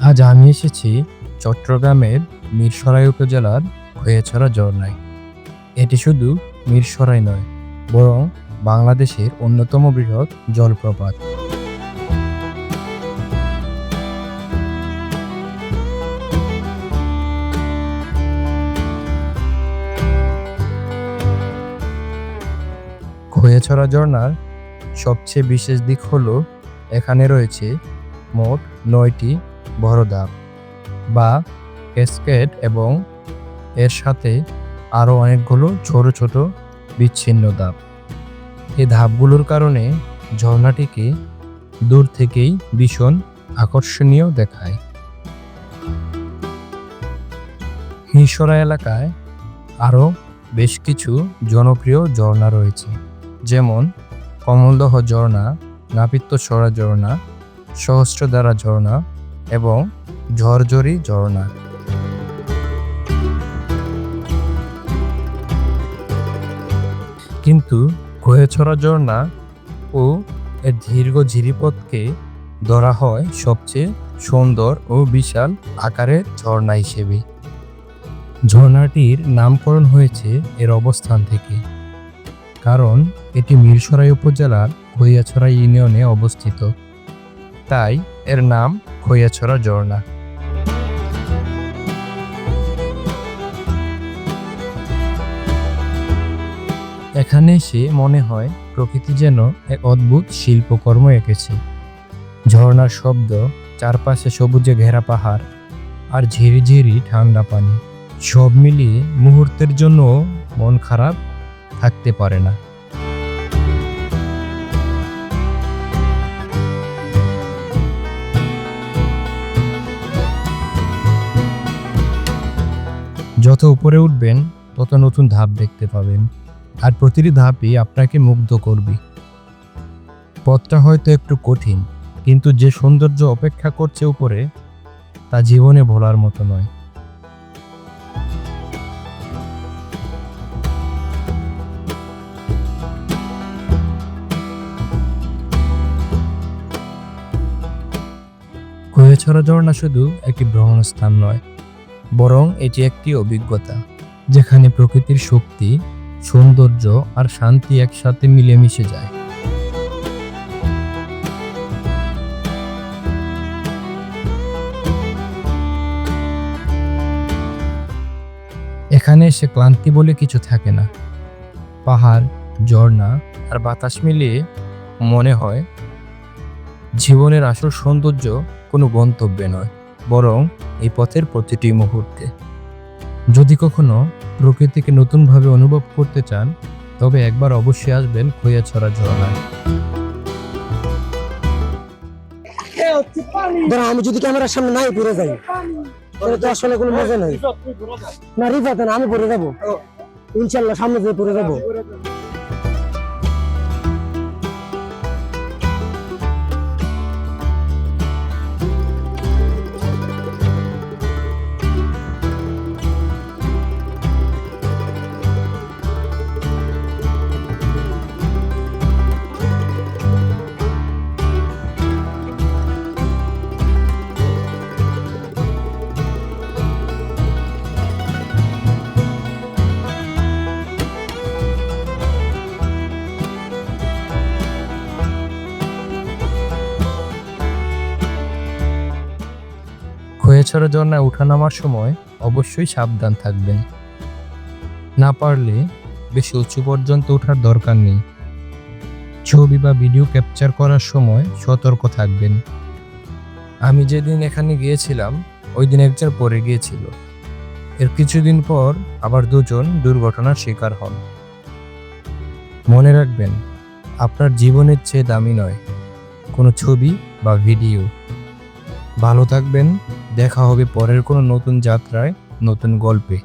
আজ আমি এসেছি চট্টগ্রামের মিরসরাই উপজেলার খোয়াছড়া ঝর্ণায়। এটি শুধু মিরসরাই নয়, বরং বাংলাদেশের অন্যতম বৃহৎ জলপ্রপাত। খোয়াছড়া ঝর্ণার সবচেয়ে বিশেষ দিক হলো এখানে রয়েছে মোট ৯টি বড় ধাপ বা ক্যাসকেড এবং এর সাথে আরও অনেকগুলো ছোট ছোট বিচ্ছিন্ন ধাপ। এই ধাপগুলোর কারণে ঝর্ণাটিকে দূর থেকেই ভীষণ আকর্ষণীয় দেখায়। মিরসরাই এলাকায় আরও বেশ কিছু জনপ্রিয় ঝর্ণা রয়েছে, যেমন কমলদহ ঝর্ণা, নাপিতছড়া ঝর্ণা, সহস্রধারা ঝর্ণা এবং ঝরঝরি ঝর্ণা। কিন্তু খোয়াছড়া ঝর্ণা ও এর দীর্ঘ ঝিরিপথকে ধরা হয় সবচেয়ে সুন্দর ও বিশাল আকারের ঝর্ণা হিসেবে। ঝর্ণাটির নামকরণ হয়েছে এর অবস্থান থেকে, কারণ এটি মিরসরাই উপজেলার খোয়াছড়া ইউনিয়নে অবস্থিত, তাই এর নাম খোয়াছড়া ঝর্ণা। এখানে এসে মনে হয় প্রকৃতি যেন এক অদ্ভুত শিল্পকর্ম এঁকেছে। ঝর্ণার শব্দ, চারপাশে সবুজে ঘেরা পাহাড় আর ঝিরিঝিরি ঠান্ডা পানি, সব মিলিয়ে মুহূর্তের জন্য মন খারাপ থাকতে পারে না। যত উপরে উঠবেন তত নতুন ধাপ দেখতে পাবেন, আর প্রতিটি ধাপই আপনাকে মুগ্ধ করবে। পথটা হয়তো একটু কঠিন, কিন্তু যে সৌন্দর্য অপেক্ষা করছে উপরে তা জীবনে ভোলার মতো নয়। খোয়াছড়া ঝর্ণা শুধু একটি ভ্রমণ স্থান নয়, বরং এটি একটি অভিজ্ঞতা, যেখানে প্রকৃতির শক্তি, সৌন্দর্য আর শান্তি একসাথে মিলেমিশে যায়। এখানে এসে ক্লান্তি বলে কিছু থাকে না। পাহাড়, ঝর্ণা আর বাতাস মিলিয়ে মনে হয় জীবনের আসল সৌন্দর্য কোনো গন্তব্যে নয়, বরং এই পথের প্রতিটি মুহূর্তে। যদি কখনো প্রকৃতিকে নতুনভাবে অনুভব করতে চান, তবে একবার অবশ্যই আসবেন খোয়াছড়া ঝর্ণায়। আমি যদি ক্যামেরার সামনে নাই পড়ে যাই, তাহলে তো আসলে কোনো মজা নাই। না রিফাত না, আমি পড়ে যাবো ইনশাল্লাহ, সামনে দিয়ে পড়ে যাবো। খোয়াছড়া ঝর্ণায় ওঠানামার সময় অবশ্যই সাবধান থাকবেন। না পারলে বেশি উঁচু পর্যন্ত ওঠার দরকার নেই। ছবি বা ভিডিও ক্যাপচার করার সময় সতর্ক থাকবেন। আমি যেদিন এখানে গিয়েছিলাম, ওই দিন একজন পড়ে গিয়েছিল। এর কিছুদিন পর আবার দুজন দুর্ঘটনার শিকার হন। মনে রাখবেন, আপনার জীবনের চেয়ে দামি নয় কোনো ছবি বা ভিডিও। ভালো থাকবেন, দেখা হবে পরের কোনো নতুন যাত্রায়, নতুন গল্পে।